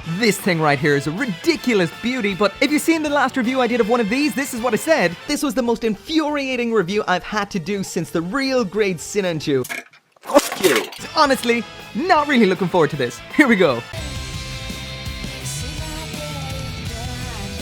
This thing right here is a ridiculous beauty, but if you've seen the last review I did of one of these, this is what I said. This was the most infuriating review I've had to do since the real grade Sinanju. Honestly, not really looking forward to this. Here we go.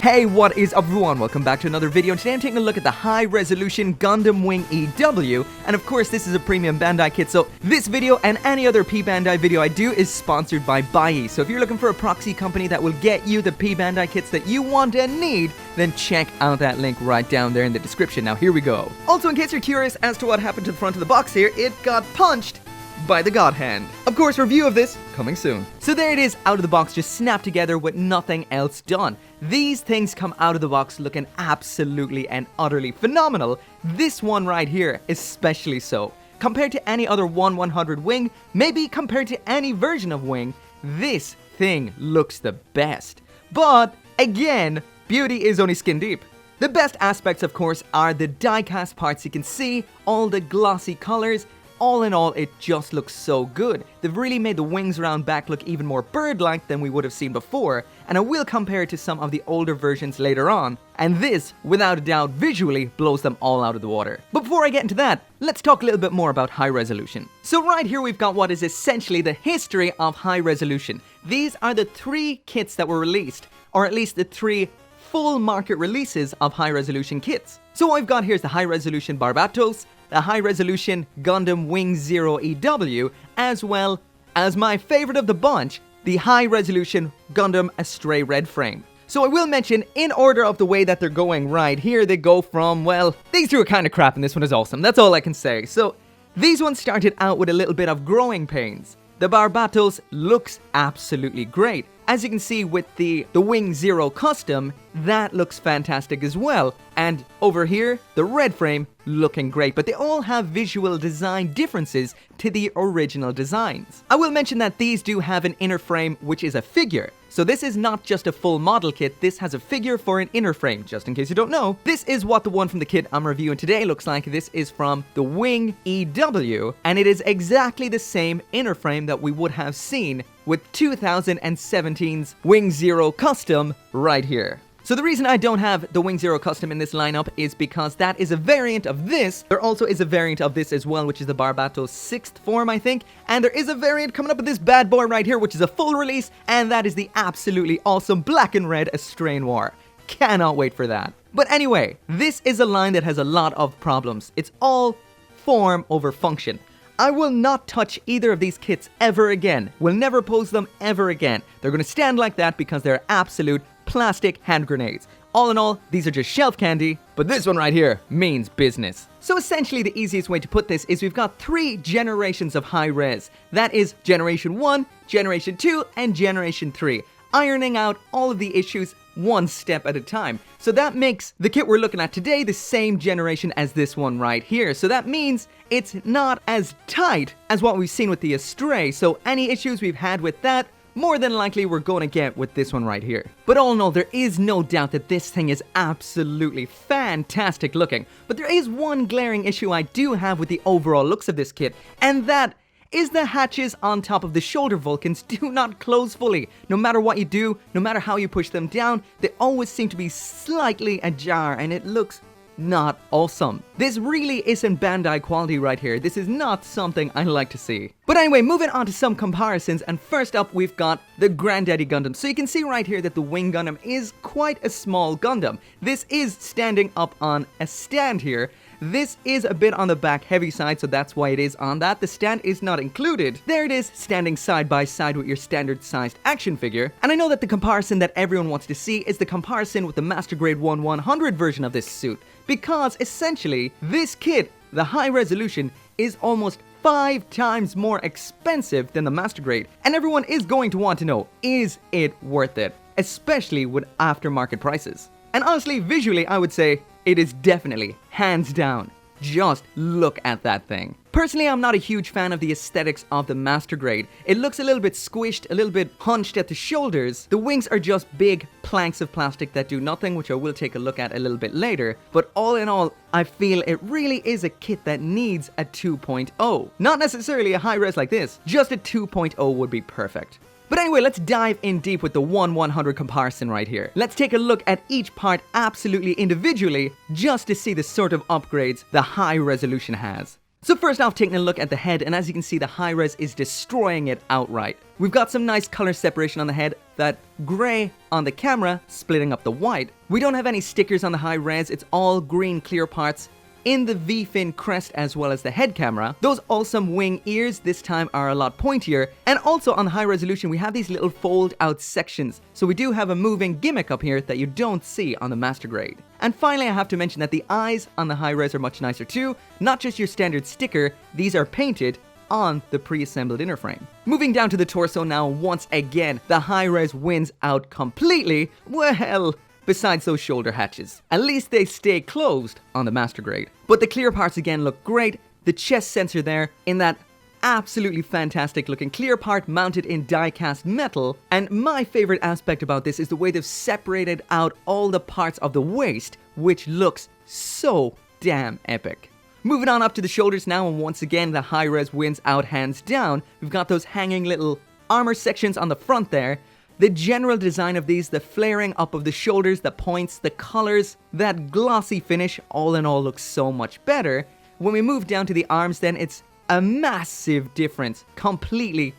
Hey, what is up everyone? Welcome back to another video, and today I'm taking a look at the high-resolution Gundam Wing EW, and of course this is a premium Bandai kit, so this video and any other P-Bandai video I do is sponsored by BUYEE. So if you're looking for a proxy company that will get you the P-Bandai kits that you want and need, then check out that link right down there in the description. Now here we go. Also, in case you're curious as to what happened to the front of the box here, it got punched by the God Hand. Of course, review of this coming soon. So there it is, out of the box, just snapped together with nothing else done. These things come out of the box looking absolutely and utterly phenomenal. This one right here, especially so. Compared to any other 1/100 Wing, maybe compared to any version of Wing, this thing looks the best. But again, beauty is only skin deep. The best aspects, of course, are the die-cast parts you can see, all the glossy colors. All in all, it just looks so good. They've really made the wings around back look even more bird-like than we would have seen before, and I will compare it to some of the older versions later on, and this, without a doubt, visually blows them all out of the water. But before I get into that, let's talk a little bit more about high resolution. So right here we've got what is essentially the history of high resolution. These are the 3 kits that were released, or at least the 3 full market releases of high resolution kits. So what we've got here is the high resolution Barbatos, the high-resolution Gundam Wing Zero EW, as well as my favorite of the bunch, the high-resolution Gundam Astray Red Frame. So I will mention, in order of the way that they're going right here, they go from, well, these 2 are kind of crap and this one is awesome, that's all I can say. So these ones started out with a little bit of growing pains. The Barbatos looks absolutely great. As you can see with the Wing Zero Custom, that looks fantastic as well. And over here, the red frame looking great, but they all have visual design differences to the original designs. I will mention that these do have an inner frame, which is a figure. So this is not just a full model kit, this has a figure for an inner frame, just in case you don't know. This is what the one from the kit I'm reviewing today looks like. This is from the Wing EW, and it is exactly the same inner frame that we would have seen with 2017's Wing Zero Custom right here. So the reason I don't have the Wing Zero Custom in this lineup is because that is a variant of this. There also is a variant of this as well, which is the Barbatos 6th form, I think. And there is a variant coming up with this bad boy right here, which is a full release, and that is the absolutely awesome black and red Astray Noir. Cannot wait for that. But anyway, this is a line that has a lot of problems. It's all form over function. I will not touch either of these kits ever again. Will never pose them ever again. They're going to stand like that because they're absolute plastic hand grenades. All in all, these are just shelf candy, but this one right here means business. So essentially the easiest way to put this is we've got 3 generations of high res. That is Generation 1, Generation 2, and Generation 3. Ironing out all of the issues one step at a time. So that makes the kit we're looking at today the same generation as this one right here. So that means it's not as tight as what we've seen with the Astray. So any issues we've had with that, more than likely we're going to get with this one right here. But all in all, there is no doubt that this thing is absolutely fantastic looking. But there is one glaring issue I do have with the overall looks of this kit, and that is the hatches on top of the shoulder Vulcans do not close fully. No matter what you do, no matter how you push them down, they always seem to be slightly ajar, and it looks not awesome. This really isn't Bandai quality right here. This is not something I like to see. But anyway, moving on to some comparisons, and first up we've got the Granddaddy Gundam. So you can see right here that the Wing Gundam is quite a small Gundam. This is standing up on a stand here. This is a bit on the back heavy side, so that's why it is on that. The stand is not included. There it is, standing side by side with your standard sized action figure. And I know that the comparison that everyone wants to see is the comparison with the Master Grade 1/100 version of this suit. Because essentially, this kit, the high resolution, is almost 5 times more expensive than the Master Grade. And everyone is going to want to know, is it worth it? Especially with aftermarket prices. And honestly, visually, I would say it is definitely, hands down, just look at that thing. Personally, I'm not a huge fan of the aesthetics of the Master Grade. It looks a little bit squished, a little bit hunched at the shoulders. The wings are just big planks of plastic that do nothing, which I will take a look at a little bit later. But all in all, I feel it really is a kit that needs a 2.0. Not necessarily a high res like this, just a 2.0 would be perfect. But anyway, let's dive in deep with the 1/100 comparison right here. Let's take a look at each part absolutely individually just to see the sort of upgrades the high resolution has. So first off, taking a look at the head, and as you can see, the high res is destroying it outright. We've got some nice color separation on the head, that gray on the camera splitting up the white. We don't have any stickers on the high res, it's all green clear parts in the V-fin crest as well as the head camera. Those awesome wing ears this time are a lot pointier, and also on the high resolution we have these little fold out sections, so we do have a moving gimmick up here that you don't see on the master grade. And finally, I have to mention that the eyes on the high res are much nicer too, not just your standard sticker, these are painted on the pre-assembled inner frame. Moving down to the torso now, once again the high res wins out completely. Well, besides those shoulder hatches. At least they stay closed on the master grade. But the clear parts again look great. The chest sensor there in that absolutely fantastic looking clear part mounted in die-cast metal. And my favorite aspect about this is the way they've separated out all the parts of the waist, which looks so damn epic. Moving on up to the shoulders now, and once again the high res wins out hands down. We've got those hanging little armor sections on the front there. The general design of these, the flaring up of the shoulders, the points, the colors, that glossy finish, all in all looks so much better. When we move down to the arms then, it's a massive difference. Completely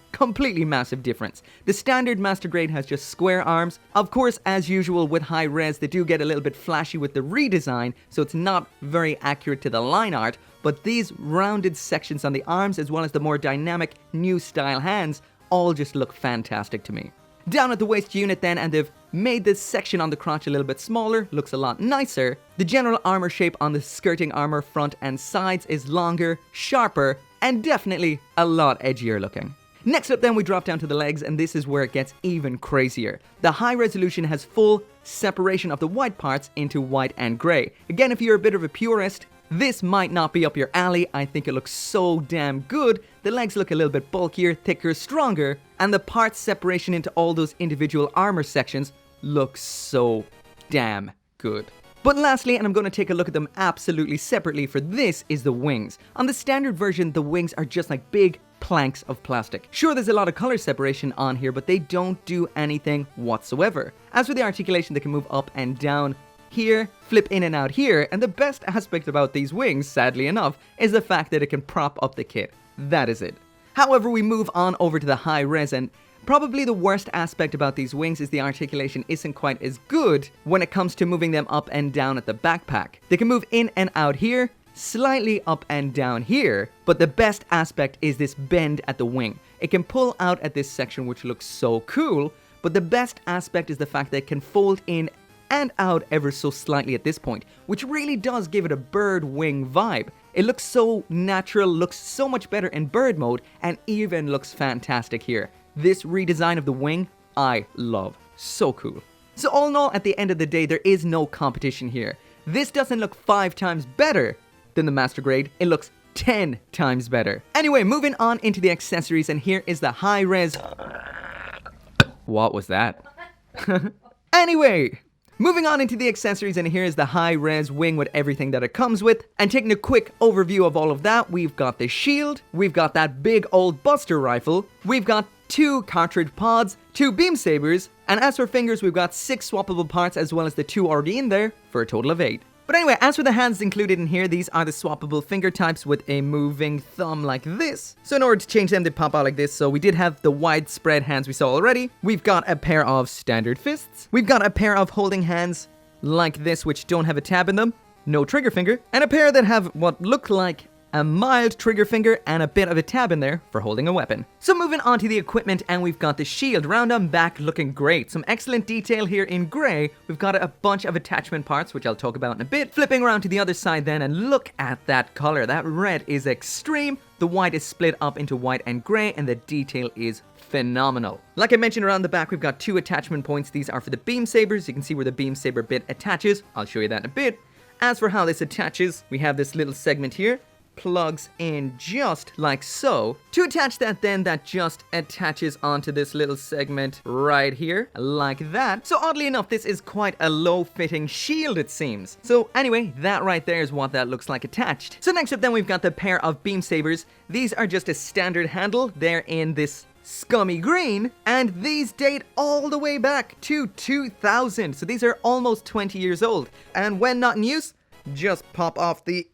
massive difference. The standard master grade has just square arms. Of course, as usual with high res, they do get a little bit flashy with the redesign, so it's not very accurate to the line art, but these rounded sections on the arms as well as the more dynamic new style hands all just look fantastic to me. Down at the waist unit then, and they've made this section on the crotch a little bit smaller, looks a lot nicer. The general armor shape on the skirting armor front and sides is longer, sharper, and definitely a lot edgier looking. Next up then we drop down to the legs, and this is where it gets even crazier. The high resolution has full separation of the white parts into white and grey. Again, if you're a bit of a purist, this might not be up your alley. I think it looks so damn good. The legs look a little bit bulkier, thicker, stronger, and the parts separation into all those individual armor sections looks so damn good. But lastly, and I'm going to take a look at them absolutely separately for this, is the wings. On the standard version, the wings are just like big planks of plastic. Sure, there's a lot of color separation on here, but they don't do anything whatsoever. As for the articulation, they can move up and down here, flip in and out here, and the best aspect about these wings, sadly enough, is the fact that it can prop up the kit. That is it. However, we move on over to the high res, and probably the worst aspect about these wings is the articulation isn't quite as good when it comes to moving them up and down at the backpack. They can move in and out here, slightly up and down here, but the best aspect is this bend at the wing. It can pull out at this section, which looks so cool, but the best aspect is the fact that it can fold in and out ever so slightly at this point, which really does give it a bird wing vibe. It looks so natural, looks so much better in bird mode, and even looks fantastic here. This redesign of the wing, I love. So cool. So all in all, at the end of the day, there is no competition here. This doesn't look 5 times better than the master grade, it looks 10 times better. Anyway, moving on into the accessories, and here is the high res. What was that? Anyway, moving on into the accessories, and here is the high-res wing with everything that it comes with. And taking a quick overview of all of that, we've got the shield, we've got that big old buster rifle, we've got 2 cartridge pods, 2 beam sabers, and as for fingers, we've got 6 swappable parts as well as the 2 already in there for a total of 8. But anyway, as for the hands included in here, these are the swappable finger types with a moving thumb like this. So in order to change them, they pop out like this. So we did have the widespread hands we saw already. We've got a pair of standard fists. We've got a pair of holding hands like this, which don't have a tab in them. No trigger finger. And a pair that have what look like a mild trigger finger and a bit of a tab in there for holding a weapon. So moving on to the equipment, and we've got the shield round on back looking great. Some excellent detail here in grey. We've got a bunch of attachment parts, which I'll talk about in a bit. Flipping around to the other side then, and look at that color. That red is extreme. The white is split up into white and grey, and the detail is phenomenal. Like I mentioned, around the back we've got 2 attachment points. These are for the beam sabers. You can see where the beam saber bit attaches. I'll show you that in a bit. As for how this attaches, we have this little segment here. Plugs in just like so. To attach that then, that just attaches onto this little segment right here, like that. So oddly enough, this is quite a low-fitting shield, it seems. So anyway, that right there is what that looks like attached. So next up then, we've got the pair of beam sabers. These are just a standard handle. They're in this scummy green, and these date all the way back to 2000. So these are almost 20 years old. And when not in use, just pop off the,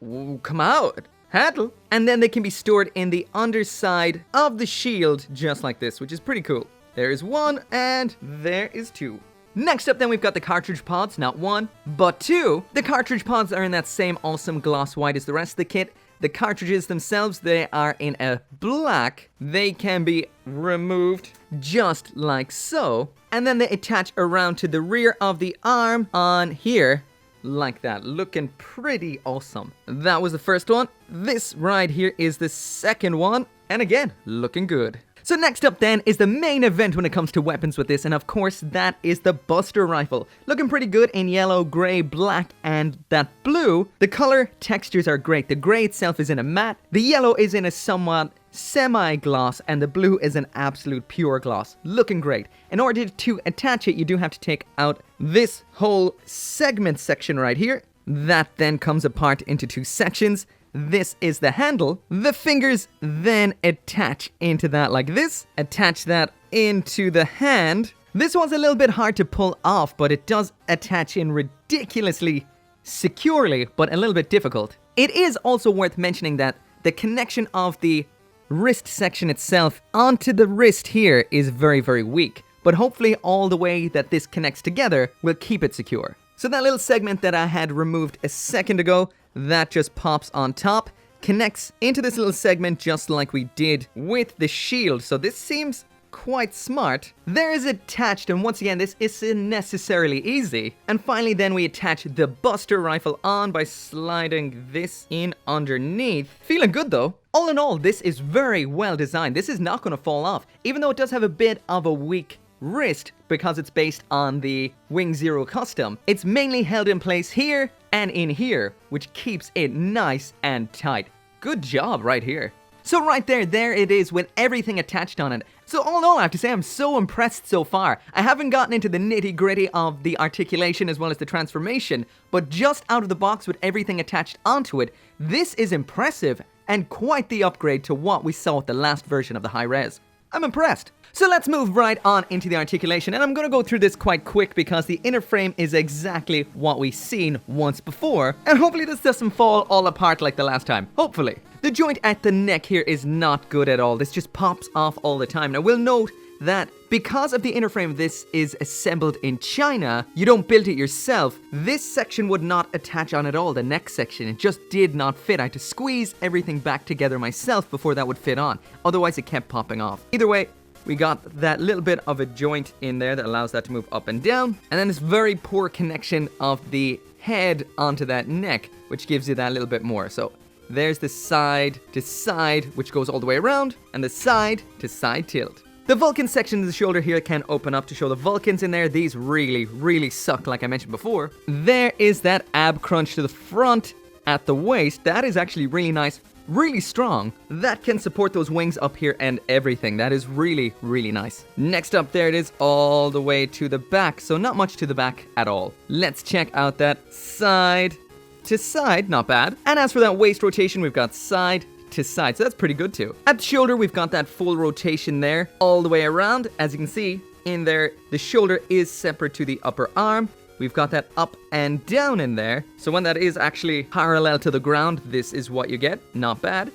come out, handle, and then they can be stored in the underside of the shield just like this, which is pretty cool. There is one, and there is two. Next up then we've got the cartridge pods, not one, but two. The cartridge pods are in that same awesome gloss white as the rest of the kit. The cartridges themselves, they are in a black. They can be removed just like so. And then they attach around to the rear of the arm on here, like that. Looking pretty awesome. That was the first one. This right here is the second one. And again, looking good. So next up then is the main event when it comes to weapons with this, and of course that is the Buster Rifle. Looking pretty good in yellow, grey, black, and that blue. The color textures are great. The grey itself is in a matte, the yellow is in a somewhat semi-gloss, and the blue is an absolute pure gloss. Looking great. In order to attach it, you do have to take out this whole segment section right here. That then comes apart into two sections. This is the handle. The fingers then attach into that like this. Attach that into the hand. This one's a little bit hard to pull off, but it does attach in ridiculously securely, but a little bit difficult. It is also worth mentioning that the connection of the wrist section itself onto the wrist here is very, very weak. But hopefully all the way that this connects together will keep it secure. So that little segment that I had removed a second ago, that just pops on top, connects into this little segment just like we did with the shield. So this seems quite smart. There is attached, and once again, this isn't necessarily easy. And finally then we attach the Buster Rifle on by sliding this in underneath. Feeling good though. All in all, this is very well designed. This is not going to fall off, even though it does have a bit of a weak wrist because it's based on the Wing Zero custom. It's mainly held in place here and in here, which keeps it nice and tight. Good job right here. So right there it is with everything attached on it. So all in all, I have to say I'm so impressed so far. I haven't gotten into the nitty-gritty of the articulation as well as the transformation, but just out of the box with everything attached onto it, this is impressive and quite the upgrade to what we saw with the last version of the high-res. I'm impressed. So let's move right on into the articulation, and I'm going to go through this quite quick because the inner frame is exactly what we've seen once before, and hopefully this doesn't fall all apart like the last time. Hopefully. The joint at the neck here is not good at all. This just pops off all the time. Now we'll note that because of the inner frame, this is assembled in China, you don't build it yourself, this section would not attach on at all, the neck section. It just did not fit. I had to squeeze everything back together myself before that would fit on. Otherwise it kept popping off. Either way, we got that little bit of a joint in there that allows that to move up and down. And then this very poor connection of the head onto that neck, which gives you that little bit more. So there's the side to side, which goes all the way around, and the side to side tilt. The Vulcan section of the shoulder here can open up to show the Vulcans in there. These really, really suck, like I mentioned before. There is that ab crunch to the front at the waist. That is actually really nice, really strong. That can support those wings up here and everything. That is really, really nice. Next up, there it is all the way to the back. So not much to the back at all. Let's check out that side to side. Not bad. And as for that waist rotation, we've got side to side, so that's pretty good too. At the shoulder, we've got that full rotation there all the way around. As you can see in there, the shoulder is separate to the upper arm. We've got that up and down in there, so when that is actually parallel to the ground, this is what you get. Not bad.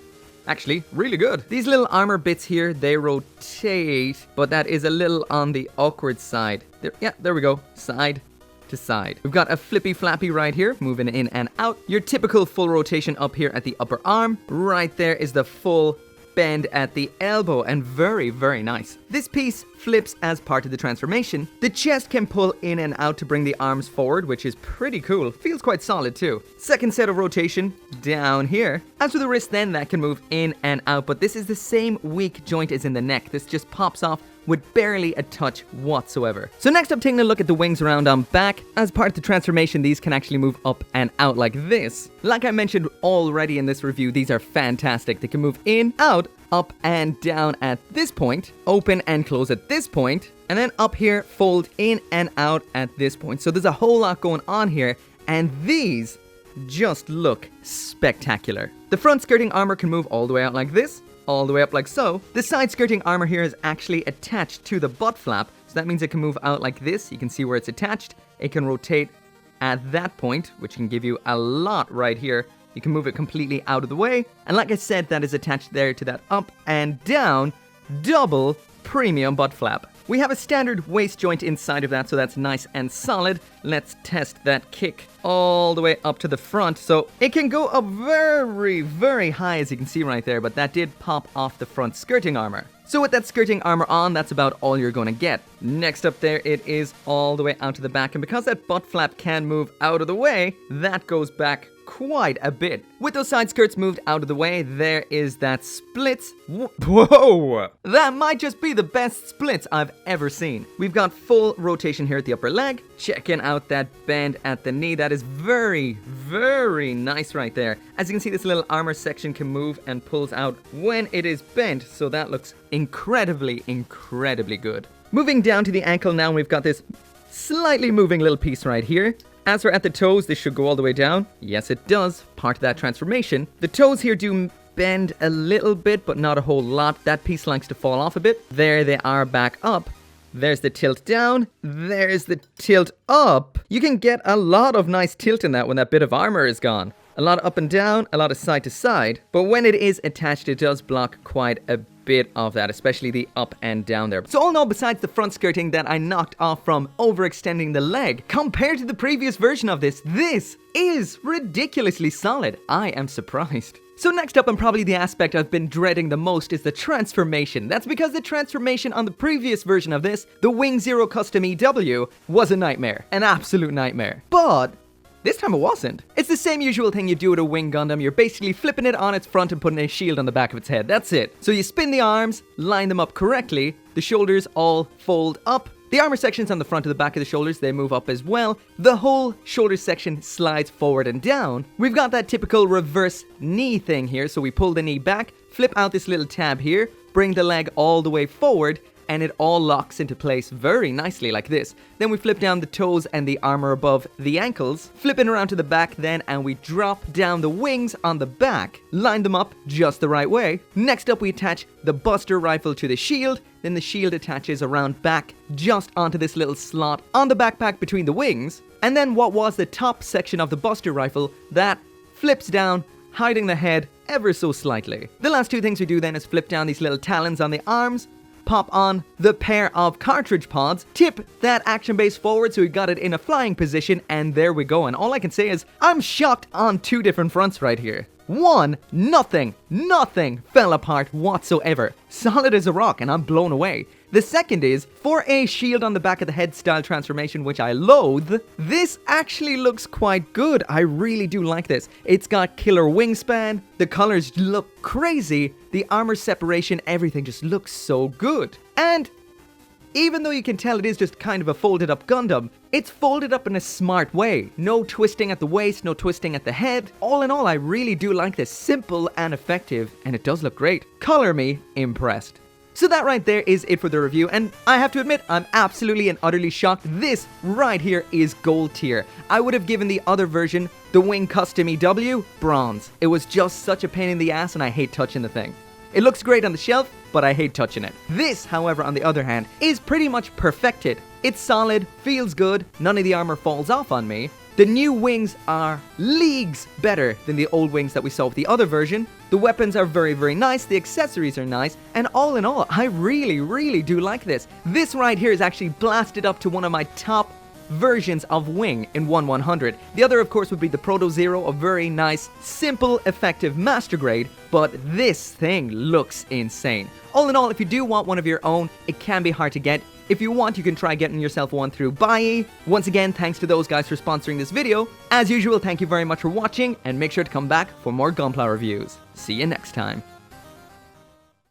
Actually, really good. These little armor bits here, they rotate, but that is a little on the awkward side. There we go. Side to side. We've got a flippy flappy right here, moving in and out. Your typical full rotation up here at the upper arm. Right there is the full bend at the elbow, and very, very nice. This piece flips as part of the transformation. The chest can pull in and out to bring the arms forward, which is pretty cool. Feels quite solid too. Second set of rotation down here. As for the wrist then, that can move in and out, but this is the same weak joint as in the neck. This just pops off with barely a touch whatsoever. So next up, taking a look at the wings around on back. As part of the transformation, these can actually move up and out like this. Like I mentioned already in this review, these are fantastic. They can move in, out, up and down at this point, open and close at this point, and then up here, fold in and out at this point. So there's a whole lot going on here, and these just look spectacular. The front skirting armor can move all the way out like this. all the way up like so. The side skirting armor here is actually attached to the butt flap, so that means it can move out like this. You can see where it's attached. It can rotate at that point, which can give you a lot right here. You can move it completely out of the way. And like I said, that is attached there to that up and down double premium butt flap. We have a standard waist joint inside of that, so that's nice and solid. Let's test that kick all the way up to the front. So it can go up very, very high, as you can see right there, but that did pop off the front skirting armor. So with that skirting armor on, that's about all you're going to get. Next up there, it is all the way out to the back, and because that butt flap can move out of the way, that goes back quite a bit. With those side skirts moved out of the way, there is that splits. Whoa! That might just be the best splits I've ever seen. We've got full rotation here at the upper leg. Checking out that bend at the knee. That is very, very nice right there. As you can see, this little armor section can move and pulls out when it is bent, so that looks incredibly, incredibly good. Moving down to the ankle now, we've got this slightly moving little piece right here. As for at the toes, this should go all the way down. Yes, it does. Part of that transformation. The toes here do bend a little bit, but not a whole lot. That piece likes to fall off a bit. There they are back up. There's the tilt down. There's the tilt up. You can get a lot of nice tilt in that when that bit of armor is gone. A lot of up and down, a lot of side to side. But when it is attached, it does block quite a bit of that, especially the up and down there. So all in all, besides the front skirting that I knocked off from overextending the leg, compared to the previous version of this is ridiculously solid. I am surprised. So next up, and probably the aspect I've been dreading the most, is the transformation. That's because the transformation on the previous version of this, the Wing Zero Custom EW, was a nightmare. An absolute nightmare. But this time it wasn't. It's the same usual thing you do with a Wing Gundam. You're basically flipping it on its front and putting a shield on the back of its head. That's it. So you spin the arms, line them up correctly, the shoulders all fold up. The armor sections on the front of the back of the shoulders, they move up as well. The whole shoulder section slides forward and down. We've got that typical reverse knee thing here. So we pull the knee back, flip out this little tab here, bring the leg all the way forward, and it all locks into place very nicely like this. Then we flip down the toes and the armor above the ankles, flipping around to the back then, and we drop down the wings on the back, line them up just the right way. Next up, we attach the Buster Rifle to the shield, then the shield attaches around back just onto this little slot on the backpack between the wings, and then what was the top section of the Buster Rifle, that flips down, hiding the head ever so slightly. The last two things we do then is flip down these little talons on the arms, pop on the pair of cartridge pods, tip that action base forward so we got it in a flying position, and there we go. And all I can say is I'm shocked on two different fronts right here. One, nothing fell apart whatsoever. Solid as a rock, and I'm blown away. The second is, for a shield on the back of the head style transformation, which I loathe, this actually looks quite good. I really do like this. It's got killer wingspan, the colors look crazy, the armor separation, everything just looks so good. And even though you can tell it is just kind of a folded up Gundam, it's folded up in a smart way. No twisting at the waist, no twisting at the head. All in all, I really do like this. Simple and effective, and it does look great. Color me impressed. So that right there is it for the review, and I have to admit, I'm absolutely and utterly shocked. This right here is gold tier. I would have given the other version, the Wing Custom EW, bronze. It was just such a pain in the ass, and I hate touching the thing. It looks great on the shelf, but I hate touching it. This, however, on the other hand, is pretty much perfected. It's solid, feels good, none of the armor falls off on me. The new wings are leagues better than the old wings that we saw with the other version. The weapons are very, very nice, the accessories are nice, and all in all, I really, really do like this. This right here is actually blasted up to one of my top versions of Wing in 1/100. The other, of course, would be the Proto Zero, a very nice, simple, effective master grade, but this thing looks insane. All in all, if you do want one of your own, it can be hard to get. If you want, you can try getting yourself one through BUYEE. Once again, thanks to those guys for sponsoring this video. As usual, thank you very much for watching, and make sure to come back for more Gunpla reviews. See you next time.